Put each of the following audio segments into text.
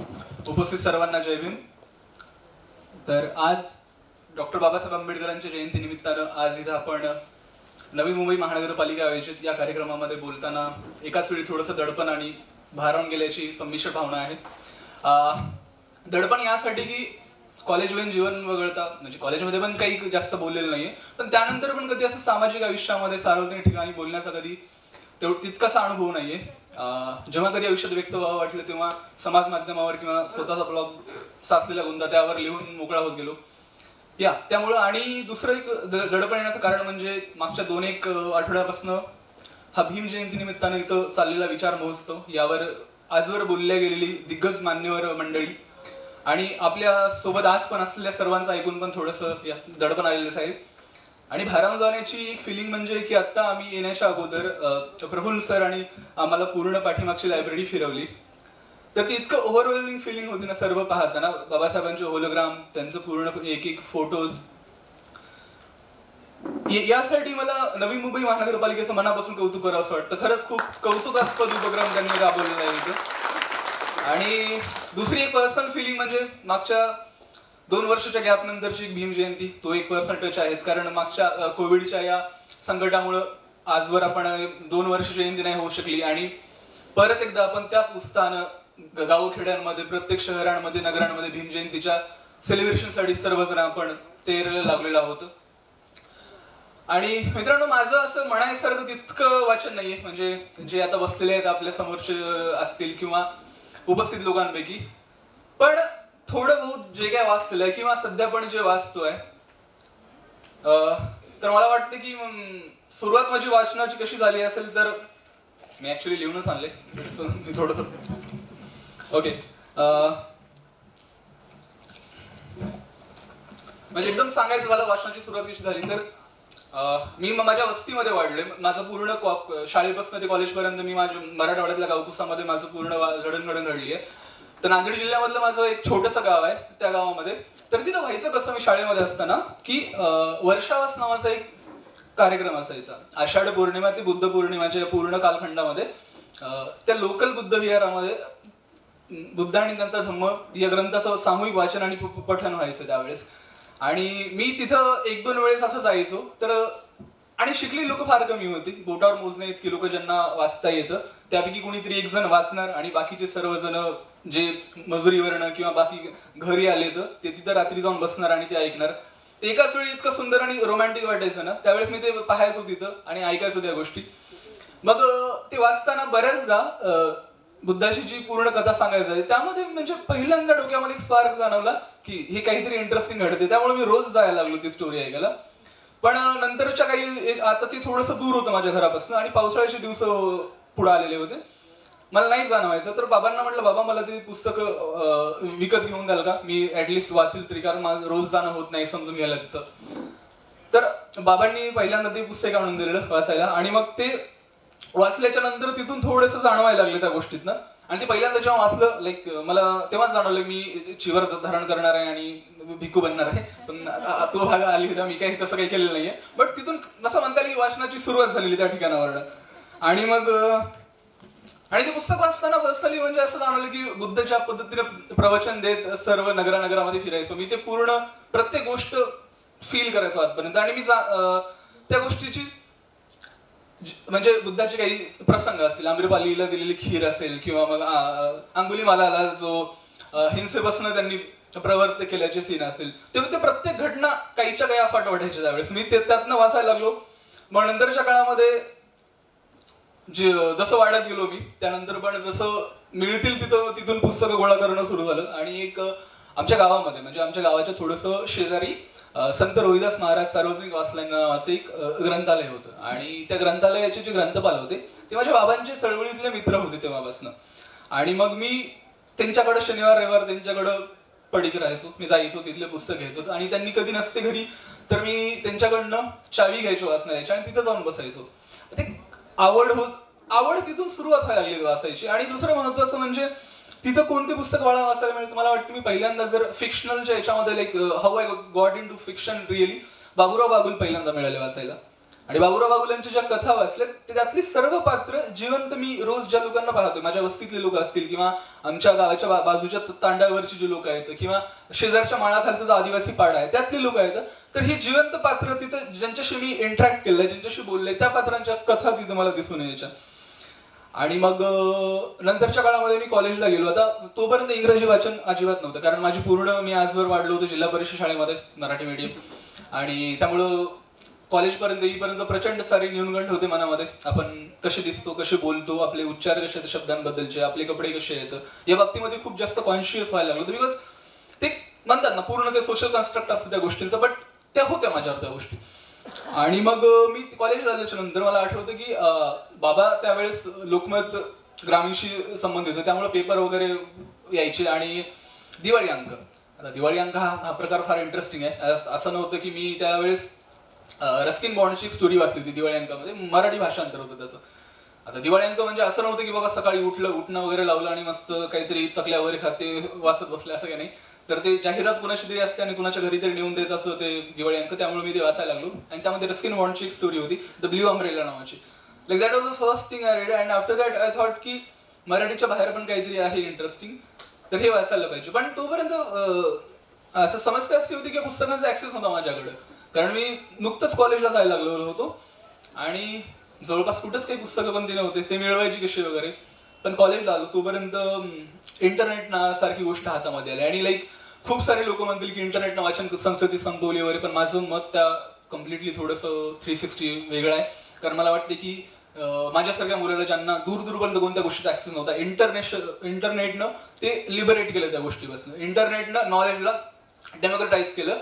उपस्थित सर्वांना जय भीम. तर आज डॉक्टर बाबासाहेब आंबेडकरांच्या जयंती निमित्तानं आज इथं आपण नवी मुंबई महानगरपालिका आयोजित या कार्यक्रमामध्ये बोलताना एकाच वेळी थोडंसं दडपण आणि भारावून गेल्याची संमिश्र भावना आहे. दडपण यासाठी की कॉलेजवरील जीवन वगळता म्हणजे कॉलेजमध्ये पण काही जास्त बोललेलं नाहीये, पण त्यानंतर पण कधी असं सामाजिक आयुष्यामध्ये सार्वजनिक ठिकाणी बोलण्याचा कधी तितकासा अनुभव नाहीये. जेव्हा कधी आयुष्यात व्यक्त व्हावं वाटलं तेव्हा समाज माध्यमावर किंवा स्वतःचा ब्लॉग साचलेला गुंता त्यावर लिहून मोकळा होत गेलो. त्यामुळं आणि दुसरं एक दडपण येण्याचं कारण म्हणजे मागच्या 2-1 आठवड्यापासून हा भीम जयंती निमित्तानं इथं चाललेला विचार महोत्सव यावर आजवर बोलल्या गेलेली दिग्गज मान्यवर मंडळी आणि आपल्या सोबत आज पण असलेल्या सर्वांचं ऐकून पण थोडंसं दडपण आलेलंच आहे. आणि भारावून जाण्याची एक फिलिंग म्हणजे की आता आम्ही येण्याच्या अगोदर प्रफुल्ल सर आणि आम्हाला पूर्ण पाठीमागची लायब्ररी फिरवली, तर ती इतकं ओव्हरवेल्मिंग फिलिंग होती ना सर्व पाहताना. बाबासाहेबांचे होलोग्राम, त्यांचं पूर्ण एक फोटोज, यासाठी मला नवी मुंबई महानगरपालिकेचं मनापासून कौतुक करावं असं वाटतं. खरंच खूप कौतुकास्पद उपक्रम त्यांनी राबवलेला आहे इथं. आणि दुसरी एक पर्सनल फिलिंग म्हणजे मागच्या 2 वर्षाच्या गॅप नंतरची भीम जयंती, तो एक पर्सनल टच आहेच. कारण मागच्या कोविडच्या या संकटामुळं आजवर आपण 2 वर्ष जयंती नाही होऊ शकली आणि परत एकदा आपण त्याच उत्साहानं गावखेड्यांमध्ये, प्रत्येक शहरांमध्ये, नगरांमध्ये भीम जयंतीच्या सेलिब्रेशनसाठी सर्वजण आपण तयारीला लागलेलो आहोत. आणि मित्रांनो, माझं असं म्हणायसारखं तितकं वाचन नाहीये, म्हणजे जे आता बसलेले आहेत आपल्या समोरचे असतील किंवा उपस्थित लोकांपैकी, पण थोडं बहुत जे काय वाचलेलं आहे किंवा सध्या पण जे वाचतोय, तर मला वाटतं की सुरुवात माझी वाचनाची कशी झाली असेल तर मी ऍक्च्युली लिहूनच आणले मी थोडं. ओके, म्हणजे एकदम सांगायचं झालं वाचनाची सुरुवात कशी झाली तर मी माझ्या वस्तीमध्ये वाढलोय. माझं पूर्ण शाळेपासून ते कॉलेजपर्यंत मी माझ्या मराठवाड्यातल्या गावकुसामध्ये माझं पूर्ण जडणघडण घडली आहे. तर नांदेड जिल्ह्यामधलं माझं एक छोटंसं गाव आहे. त्या गावामध्ये तर तिथं व्हायचं कसं, मी शाळेमध्ये असताना की वर्षावास नावाचा एक कार्यक्रम असायचा. आषाढ पौर्णिमा ते बुद्ध पौर्णिमाच्या पूर्ण कालखंडामध्ये त्या लोकल बुद्ध विहारामध्ये बुद्ध आणि त्यांचा धम्म या ग्रंथाचं सामूहिक वाचन आणि पठण व्हायचं त्यावेळेस. आणि मी तिथं 1-2 वेळेस असं जायचो. तर आणि शिकलेली लोक फार कमी होती, बोटावर मोजणे इतकी लोक ज्यांना वाचता येतं. त्यापैकी कोणीतरी एक जण वाचणार आणि बाकीचे सर्वजण जे मजुरीवरनं किंवा बाकी घरी आले तर ते तिथं रात्री जाऊन बसणार आणि ते ऐकणार. ते एकाच वेळी इतकं सुंदर आणि रोमॅन्टिक वाटायचं ना, त्यावेळेस मी ते पाहायचो तिथं आणि ऐकायचो त्या गोष्टी. मग ते वाचताना बऱ्याचदा बुद्धाची जी पूर्ण कथा सांगायची आहे त्यामध्ये म्हणजे पहिल्यांदा डोक्यामध्ये एक स्पार्क जाणवला की हे काहीतरी इंटरेस्टिंग घडते. त्यामुळे मी रोज जायला लागलो ती स्टोरी ऐकायला. पण नंतरच्या काही आता ते थोडंसं दूर होतं माझ्या घरापासून आणि पावसाळ्याचे दिवस पुढे आलेले होते, मला नाही जाणवायचं. तर बाबांना म्हटलं, बाबा मला ते पुस्तक विकत घेऊन द्याल का, मी ऍटलिस्ट वाचेल तरी, कारण माझं रोज जाणं होत नाही समजून घ्यायला तिथं. तर बाबांनी पहिल्यांदा ते पुस्तक आणून दिलेलं वाचायला आणि मग ते वाचल्याच्या नंतर तिथून थोडंसं जाणवायला लागले त्या गोष्टीतनं. आणि ते पहिल्यांदा जेव्हा वाचलं लाईक मला तेव्हाच जाणवलं मी चिवर धारण करणार आहे आणि भिक्खू बनणार आहे. पण तो भाग आली होता, मी काही तसं काही केलेलं नाहीये. बट तिथून असं म्हणता येईल की वाचनाची सुरुवात झालेली त्या ठिकाणावर. आणि मग आणि ते पुस्तक वाचताना पर्सनली म्हणजे असं जाणवलं की बुद्ध ज्या पद्धतीने प्रवचन देत सर्व नगरामध्ये फिरायचो मी, ते पूर्ण प्रत्येक गोष्ट फील करायचो आजपर्यंत. आणि मी त्या गोष्टीची म्हणजे बुद्धाचे काही प्रसंग असतील, आम्रपालीला दिलेली खीर असेल किंवा मग अंगुलीमालाला जो हिंसेपासून त्यांनी प्रवृत्त केल्याचे सीन असेल, तेव्हा ते प्रत्येक घटना काहीच्या काही अफाट वाटायच्या त्यावेळेस. मी त्यातनं वाचायला लागलो. मग नंतरच्या काळामध्ये जसं वाढत गेलो मी, त्यानंतर पण जसं मिळतील तिथून पुस्तकं गोळा करणं सुरू झालं. आणि एक आमच्या गावामध्ये म्हणजे आमच्या गावाच्या थोडंसं शेजारी संत रोहिदास महाराज सार्वजनिक वाचनालय नावाचं एक ग्रंथालय होतं. आणि त्या ग्रंथालयाचे जे ग्रंथपाल होते ते माझ्या बाबांचे चळवळीतले मित्र होते तेव्हापासून. आणि मग मी त्यांच्याकडं शनिवार रविवार त्यांच्याकडं पडीक राहायचो, मी जायचो, तिथले पुस्तक घ्यायचो. आणि त्यांनी कधी नसते घरी तर मी त्यांच्याकडनं चावी घ्यायचो वाचनालयाची आणि तिथं जाऊन बसायचो. ते आवड तिथून सुरुवात व्हायला लागली वाचायची. आणि दुसरं महत्वाचं म्हणजे तिथं कोणते पुस्तक वाचायला मिळतं. मला वाटतं मी पहिल्यांदा जर फिक्शनलच्या याच्यामध्ये like how I got into fiction really, Baburao Bagul पहिल्यांदा मिळाले वाचायला. आणि बाबुराव बागुलांच्या ज्या कथा वाचल्या त्यातली सर्व पात्र जिवंत मी रोज ज्या लोकांना पाहतोय, माझ्या वस्तीतले लोक असतील किंवा आमच्या गावाच्या बाजूच्या तांड्यावरची जी लोक आहेत किंवा शेजारच्या माळाखालचा जो आदिवासी पाडा आहे त्यातली लोक आहेत, तर ही जिवंत पात्र तिथं ज्यांच्याशी मी इंटरॅक्ट केलंय, ज्यांच्याशी बोललंय, त्या पात्रांच्या कथा तिथं मला दिसून यायच्या. आणि मग नंतरच्या काळामध्ये मी कॉलेजला गेलो. आता तोपर्यंत इंग्रजी वाचन अजिबात नव्हतं, कारण माझी पूर्ण मी आजवर वाढलो होतो जिल्हा परिषद शाळेमध्ये मराठी मीडियम, आणि त्यामुळं कॉलेजपर्यंत येईपर्यंत प्रचंड सारे न्यूनगंड होते मनामध्ये. आपण कसे दिसतो, कसे बोलतो, आपले उच्चार कसे आहेत शब्दांबद्दलचे, आपले कपडे कसे आहेत, या बाबतीमध्ये खूप जास्त कॉन्शियस व्हायला लागलो. बिकॉज ते म्हणतात ना पूर्ण ते सोशल कन्स्ट्रक्ट असतं त्या गोष्टींचं, बट त्या होत्या माझ्यावर त्या गोष्टी. आणि मग मी कॉलेजला आल्याच्या नंतर मला आठवतं की बाबा त्यावेळेस लोकमत ग्रामीणशी संबंधित होते, त्यामुळे पेपर वगैरे यायचे. आणि दिवाळी अंक, आता दिवाळी अंक हा प्रकार फार इंटरेस्टिंग आहे. असं नव्हतं की मी त्यावेळेस रस्किन बॉन्डची स्टोरी वाचली होती दिवाळी अंकामध्ये, मराठी भाषांतर होतं त्याचं. आता दिवाळी अंक म्हणजे असं नव्हतं की बाबा सकाळी उठणं वगैरे लावलं आणि मस्त काहीतरी चकल्या वगैरे खाते वाचत बसले, असं काही नाही. तर ते जाहिरात कुणाची तरी असते आणि कुणाच्या घरी तरी नेऊन द्यायचं असं ते दिवाळी अंक, त्यामुळे मी ते वाचायला लागलो. आणि त्यामध्ये रस्किन बॉन्डची एक स्टोरी होती, द ब्ल्यू अम्ब्रेला नावाची. Like that was the first thing I read. And after that I thought की मराठीच्या बाहेर पण काहीतरी आहे इंटरेस्टिंग, तर हे वाचायला पाहिजे. पण तोपर्यंत असं समस्या अशी होती की पुस्तकांचा ऍक्सेस होता माझ्याकडे, कारण मी नुकतंच कॉलेजला जायला लागलो होतो आणि जवळपास कुठंच काही पुस्तकं पण तिने होते, ते मिळवायची कशी वगैरे. पण कॉलेजला आलो तोपर्यंत इंटरनेट ना सारखी गोष्ट हातामध्ये आली. आणि लाईक खूप सारे लोक म्हणतील की इंटरनेटनं वाचन संस्कृती संपवली वगैरे, पण माझं मत त्या कम्प्लिटली थोडंसं 360 वेगळं आहे. कारण मला वाटते की माझ्यासारख्या मुलाला ज्यांना दूरपर्यंत कोणत्या गोष्टीचा ऍक्सेस नव्हता, इंटरनेटनं ते लिबरेट केलं त्या गोष्टीपासून. इंटरनेटनं नॉलेजला डेमोक्रेटाईज केलं,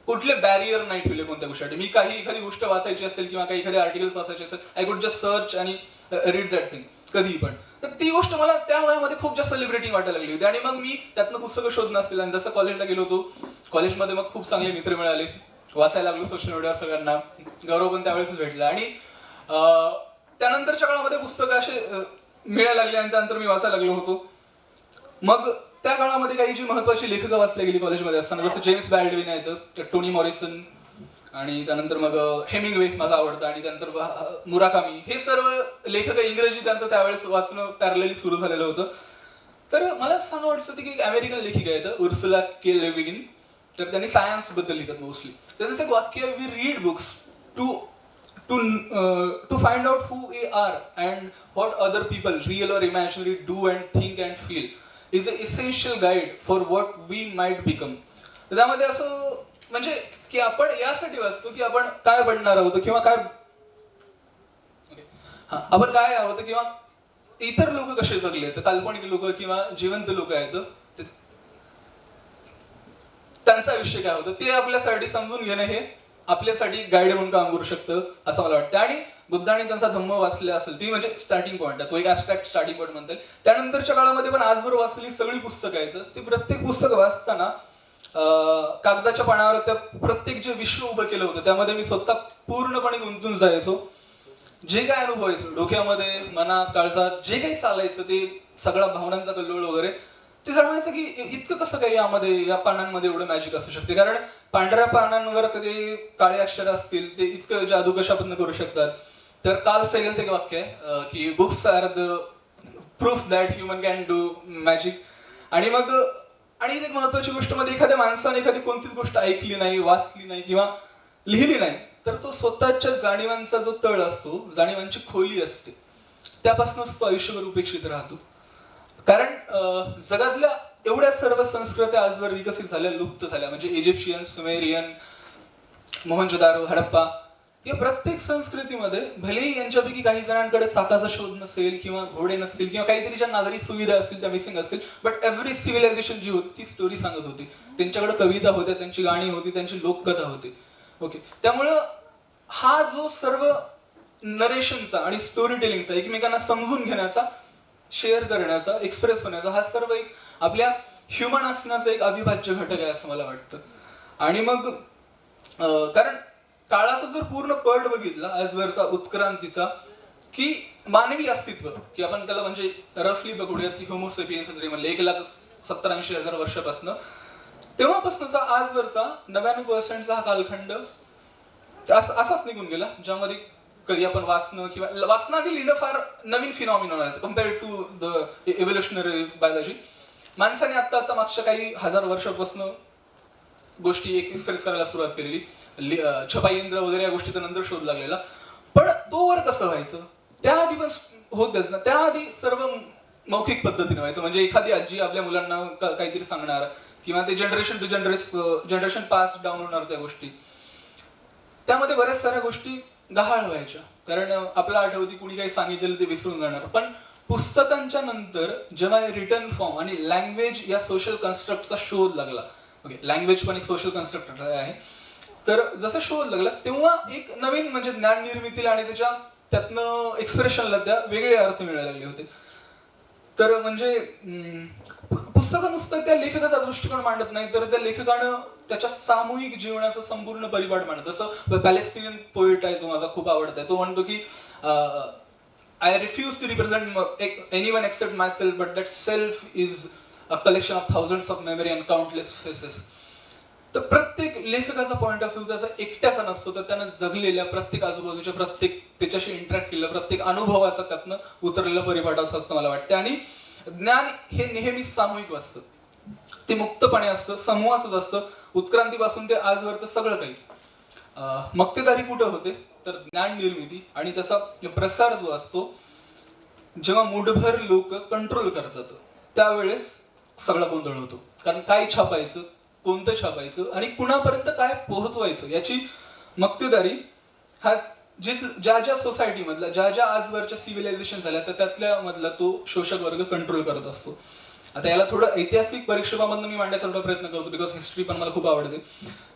कुठले बॅरियर नाही ठेवले कोणत्या गोष्टीसाठी. मी एखादी गोष्ट वाचायची असेल किंवा एखादी आर्टिकल्स वाचायचे असेल, आय कुड जस्ट सर्च आणि रीड दॅट थिंग कधीही पण. तर ती गोष्ट मला त्या वयामध्ये खूप जास्त लिबरेटिंग वाटायला लागली होती. आणि मग मी त्यातनं पुस्तकं शोधणं असेल, आणि जसं कॉलेजला गेलो होतो, कॉलेजमध्ये मग खूप चांगले मित्र मिळाले, वाचायला लागलो सोशल मीडियावर सगळ्यांना, गौरव पण त्यावेळेस भेटला. आणि त्यानंतरच्या काळामध्ये पुस्तकं असे मिळायला लागले आणि त्यानंतर मी वाचायला लागलो होतो. मग त्या काळामध्ये काही जी महत्वाची लेखकं वाचल्या गेली कॉलेजमध्ये असताना, जसं जेम्स बॅल्डविन आहेत, टोनी मॉरिसन, आणि त्यानंतर मग हेमिंगवे माझा आवडता, आणि त्यानंतर मुराकामी, हे सर्व लेखक इंग्रजी त्यांचं त्यावेळेस वाचणं पॅरलली सुरू झालेलं होतं. तर मला सांगा वाटतं की एक अमेरिकन लेखिका आहेत उर्सुला के ले गुइन, तर त्यांनी सायन्स बद्दल लिहितात मोस्टली. त्यांचं एक वाक्य, we read books to find out who we are and what other people real or imaginary do and think and feel is a essential guide for what we might become. तर त्यामध्ये असं म्हणजे की आपण यासाठी वाचतो की आपण काय बनणार आहोत, किंवा काय आपण काय आहोत, किंवा इतर लोक कसे जगले आहेत, काल्पनिक लोक किंवा जिवंत लोक आहेत, त्यांचं आयुष्य काय होतं ते आपल्यासाठी समजून घेणं हे आपल्यासाठी गाईड म्हणून काम करू शकतं असं मला वाटतं. आणि बुद्धाने त्यांचा धम्म वाचला असेल, ती म्हणजे स्टार्टिंग पॉईंट आहे, तो एक ऍबस्ट्रॅक्ट स्टार्टिंग पॉईंट म्हणता येईल. त्यानंतरच्या काळामध्ये पण आजवर वाचलेली सगळी पुस्तकं आहेत, ती प्रत्येक पुस्तक वाचताना कागदाच्या पानावर त्या प्रत्येक जे विश्व उभं केलं होतं त्यामध्ये मी स्वतः पूर्णपणे गुंतून जायचो. जे काय अनुभवायचो डोक्यामध्ये, मनात, काळजात जे काही चालायचं, ते सगळ्या भावनांचा कल्लोळ वगैरे, ते जाणवायचं की इतकं कसं काही या पानांमध्ये एवढं मॅजिक असू शकते. कारण पांढऱ्या पानांवर कधी काळे अक्षर असतील, ते इतकं जादू कशा पण करू शकतात. तर कार्ल सेगनचं एक वाक्य आहे की books are the proof that human can do magic. आणि मग एक महत्वाची गोष्ट म्हणजे एखाद्या माणसाने एखादी कोणतीच गोष्ट ऐकली नाही, वाचली नाही किंवा लिहिली नाही, तर तो स्वतःच्या जाणीवांचा जो तळ असतो, जाणीवांची खोली असते, त्यापासूनच तो आयुष्यभर उपेक्षित राहतो. कारण जगातल्या एवढ्या सर्व संस्कृत्या आजवर विकसित झाल्या, लुप्त झाल्या, म्हणजे इजिप्शियन, सुमेरियन, मोहनजोदारो, हडप्पा, या प्रत्येक संस्कृतीमध्ये भलेही यांच्यापैकी काही जणांकडे चाकाचा शोध नसेल किंवा घोडे नसतील किंवा काहीतरी ज्या नागरी सुविधा असतील त्या मिसिंग असतील, बट एव्हरी सिव्हिलायझेशन जी होती ती स्टोरी सांगत होती. त्यांच्याकडे कविता होत्या, त्यांची गाणी होती, त्यांची लोककथा होती. ओके, त्यामुळं हा जो सर्व नरेशनचा आणि स्टोरी टेलिंगचा, एकमेकांना समजून घेण्याचा, शेअर करण्याचा, एक्सप्रेस होण्याचा, हा सर्व एक आपल्या ह्युमन असण्याचा एक अविभाज्य घटक आहे असं मला वाटतं. आणि मग कारण काळाचा जर पूर्ण पट बघितला आजवरचा उत्क्रांतीचा, की मानवी अस्तित्व, की आपण त्याला म्हणजे रफली बघूयात की होमोसेपियन्स जरी म्हणले 1,70,80,000 वर्षापासून, तेव्हापासूनचा आजवरचा 99% हा कालखंड असाच निघून गेला, ज्यामध्ये कधी आपण वाचणं किंवा वाचणं आणि लिहिणं फार नवीन फिनॉमिनॉन आहे compared to the evolutionary biology. माणसाने आता मागच्या काही हजार वर्षापासून गोष्टी एक्सप्रेस करायला सुरुवात केलेली, छपाई यंत्र वगैरे या गोष्टी तर नंतर शोध लागलेला. पण तोवर कसं व्हायचं, त्याआधी पण होतच ना. त्याआधी सर्व मौखिक पद्धतीने व्हायचं, म्हणजे एखादी आजी आपल्या मुलांना काहीतरी सांगणार किंवा ते generation to generation pass down होणार त्या गोष्टी. त्यामध्ये बऱ्याच साऱ्या गोष्टी गहाळ व्हायच्या, कारण आपल्याला आठवती कुणी काही सांगितलेलं ते विसरून जाणार. पण पुस्तकांच्या नंतर जेव्हा रिटर्न फॉर्म आणि लँग्वेज या सोशल कन्स्ट्रक्टचा शोध लागला, ओके, लँग्वेज पण एक सोशल कन्स्ट्रक्ट आहे, तर जसा शोध लागला तेव्हा एक नवीन म्हणजे ज्ञान निर्मितीला आणि त्यातनं एक्सप्रेशनला त्या वेगळे अर्थ मिळायला लागले होते. तर म्हणजे पुस्तकं नुसतं त्या लेखकाचा दृष्टिकोन मांडत नाही, तर त्या लेखकानं त्याच्या सामूहिक जीवनाचा संपूर्ण परिपाठ मांडत. जसं पॅलेस्टिनियन पोएट आहे जो माझा खूप आवडता आहे, तो म्हणतो की I refuse to represent anyone except myself, but that self is a collection of thousands of memory and countless faces. तर प्रत्येक लेखकाचा पॉईंट ऑफ व्ह्यू त्याचा एकट्याचा नसतो, तर त्यानं जगलेल्या प्रत्येक आजूबाजूच्या प्रत्येक त्याच्याशी इंटरॅक्ट केलेल्या प्रत्येक अनुभवाचा त्यातनं उतरलेला परिपाठाचं असं मला वाटतं. आणि ज्ञान हे नेहमी सामूहिक असतं, ते मुक्तपणे असतं, समूहाचंच असतं, उत्क्रांतीपासून ते आजवरचं सगळं काही. मक्तेदारी कुठं होते, तर ज्ञान निर्मिती आणि त्याचा प्रसार जो असतो, जेव्हा मुठभर लोक कंट्रोल करतात त्यावेळेस सगळा गोंधळ होतो. कारण काय छापायचं, कोणतं छापायचं आणि कुणापर्यंत काय पोहोचवायचं याची मक्तेदारी हा ज्या ज्या सोसायटीमधला ज्या आजवरच्या सिव्हिलायझेशन झाल्या तर त्यातल्या मधला तो शोषक वर्ग कंट्रोल करत असतो. आता याला थोडं ऐतिहासिक परिक्षेपामधून मी मांडण्याचा थोडा प्रयत्न करतो, बिकॉज हिस्ट्री पण मला खूप आवडते.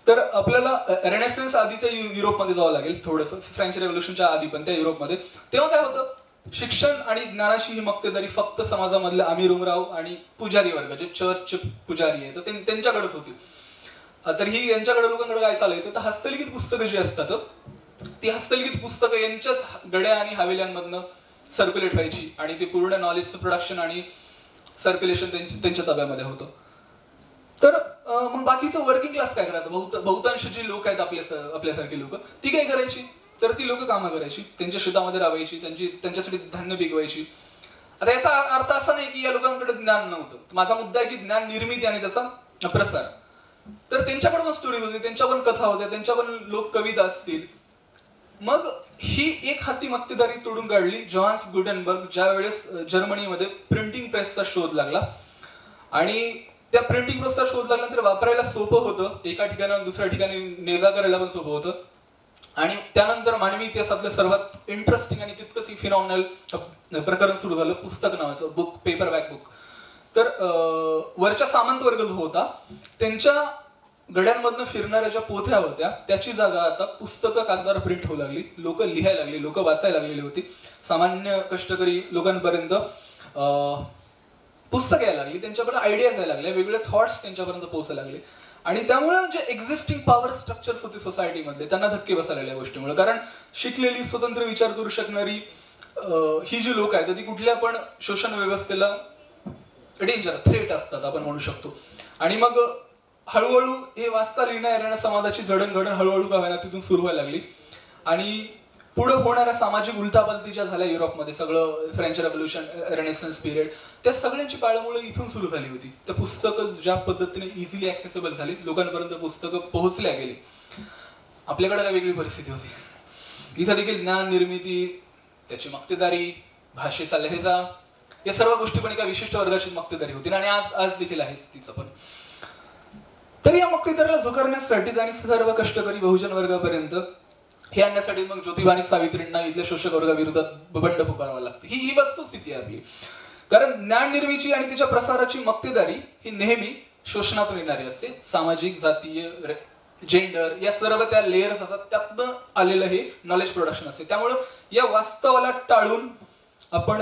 तर आपल्याला रेनेसन्स आधीच्या युरोपमध्ये जावं लागेल, थोडंसं फ्रेंच रेव्होल्युशनच्या आधी पण त्या युरोपमध्ये. तेव्हा काय होतं, शिक्षण आणि ज्ञानाची ही मक्तेदारी फक्त समाजामधल्या अमीर उमराव आणि पुजारी वर्ग, जे चर्चचे पुजारी आहे, तर त्यांच्याकडेच होती. तर ही यांच्याकडे लोकांकडे काय चालायचं, तर हस्तलिखित पुस्तकं जी असतात ती हस्तलिखित पुस्तकं यांच्याच गड्या आणि हवेल्यांमधनं सर्क्युलेट व्हायची आणि ते पूर्ण नॉलेजचं प्रोडक्शन आणि सर्क्युलेशन त्यांच्या ताब्यामध्ये होतं. तर मग बाकीचं वर्किंग क्लास काय करायचं, बहुतांश जी लोक आहेत आपल्यासारखी लोक, ती काय करायची, तर ती लोक कामं करायची, त्यांच्या शेतामध्ये राबायची, त्यांच्यासाठी धान्य पिकवायची. आता याचा अर्थ असा नाही की या लोकांकडे ज्ञान नव्हतं. माझा मुद्दा आहे की ज्ञान निर्मिती आणि त्याचा प्रसार. तर त्यांच्याकडे पण स्टोरी होती, त्यांच्या पण कथा होत्या, त्यांच्या पण लोक कविता असतील. मग ही एक हाती मक्तेदारी तोडून काढली जोहान्स गुटेनबर्ग ज्या वेळेस जर्मनीमध्ये प्रिंटिंग प्रेसचा शोध लागला. आणि त्या प्रिंटिंग प्रेसचा शोध लागल्यानंतर वापरायला सोपं होतं, एका ठिकाणावर दुसऱ्या ठिकाणी नेजा करायला पण सोपं होतं. आणि त्यानंतर मानवी इतिहासातलं सर्वात इंटरेस्टिंग आणि तितकंच फिनॉमिनल प्रकरण सुरू झालं, पुस्तक नावाचं, बुक, पेपरबॅक बुक. तर वरच्या सामंत वर्ग जो होता त्यांच्या गड्यांमधनं फिरणाऱ्या ज्या पोथ्या होत्या त्याची जागा आता पुस्तकं कागदावर प्रिंट होऊ लागली, लोक लिहायला लागली, लोक वाचायला लागलेली होती. सामान्य कष्टकरी लोकांपर्यंत पुस्तकं यायला लागली, त्यांच्यापर्यंत आयडियाज यायला लागल्या, वेगवेगळे थॉट्स त्यांच्यापर्यंत पोहोचायला लागले. आणि त्यामुळे जे एक्झिस्टिंग पॉवर स्ट्रक्चर्स होते सोसायटीमधले त्यांना धक्के बसायला या गोष्टीमुळे. कारण शिकलेली, स्वतंत्र विचार करू शकणारी ही जी लोक आहेत ती कुठल्या पण शोषण व्यवस्थेला डेंजर, थ्रेट असतात आपण म्हणू शकतो. आणि मग हळूहळू हे वाचता लिहिणं येणाऱ्या समाजाची जडणघडण हळूहळू का व्हायला तिथून सुरू व्हायला लागली. आणि पुढे होणाऱ्या सामाजिक उलथापालथी ज्या झाल्या युरोपमध्ये, सगळं फ्रेंच रेव्होल्युशन, रेनेसन्स पिरियड, त्या सगळ्यांची पाळंमुळं इथून सुरू झाली होती. तर पुस्तकं ज्या पद्धतीने इझिली ऍक्सेसिबल झाली, लोकांपर्यंत पुस्तकं पोहोचल्या गेली. आपल्याकडे काय वेगळी परिस्थिती होती. इथं देखील ज्ञान निर्मिती, त्याची मक्तेदारी, भाषेचा लहेजा, या सर्व गोष्टी पण एका विशिष्ट वर्गाची मक्तेदारी होती आणि आज देखील आहेच तिचं पण. तर या मक्तेदारीला झुगारण्यासाठी आणि सर्व कष्टकरी बहुजन वर्गापर्यंत हे आणण्यासाठी मग ज्योतिबा आणि सावित्रींना इथल्या शोषक वर्गाविरोधात बंड पुकारवा लागते. ही वस्तुस्थिती आहे आपली. कारण ज्ञान निर्मिती आणि त्याच्या प्रसाराची मक्तेदारी ही नेहमी शोषणातून येणारी असते. सामाजिक, जातीय, जेंडर या सर्व त्या लेयर्स असतात, त्यातनं आलेलं हे नॉलेज प्रोडक्शन असते. त्यामुळं या वास्तवाला टाळून आपण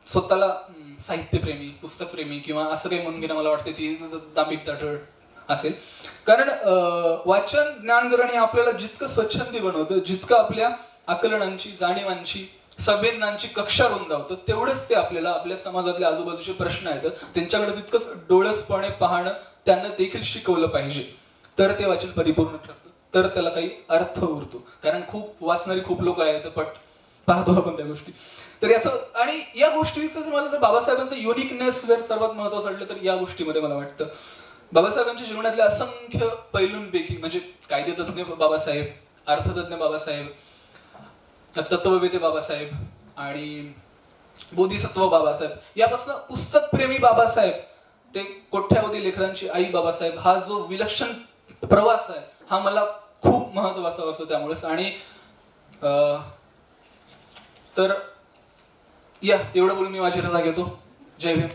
स्वतःला साहित्यप्रेमी, पुस्तकप्रेमी किंवा असं काही म्हणून घेणं मला वाटते ती दांभिक ताटळ असेल. कारण वाचन ज्ञानग्रहण हे आपल्याला जितकं स्वच्छंदी बनवतं, जितकं आपल्या आकलनांची, जाणीवांची, संवेदनांची कक्षा रुंदावतं, तेवढंच ते आपल्याला आपल्या समाजातले आजूबाजूचे प्रश्न आहेत त्यांच्याकडे तितकंच डोळसपणे पाहणं, त्यांना देखील शिकवलं पाहिजे. तर ते वाचन परिपूर्ण ठरतं, तर त्याला काही अर्थ उरतो. कारण खूप वाचणारी खूप लोक आहेत, पण पाहतो आपण त्या गोष्टी. तर याचं आणि या गोष्टीचं मला जर बाबासाहेबांचं युनिकनेस जर सर्वात महत्वाचं वाटलं तर या गोष्टीमध्ये मला वाटतं बाबासाहेबांच्या जीवनातल्या असंख्य पैलूंपैकी म्हणजे कायदेतज्ञ बाबासाहेब, अर्थतज्ञ बाबासाहेब, तत्ववेते बाबासाहेब आणि बोधिसत्व बाबासाहेब यापासून पुस्तकप्रेमी बाबासाहेब ते कोट्यावधी लेकरांची आई बाबासाहेब, हा जो विलक्षण प्रवास आहे हा मला खूप महत्वाचा वाटतो त्यामुळेच. आणि तर या एवढं बोलून मी माझी रजा घेतो. जय भीम.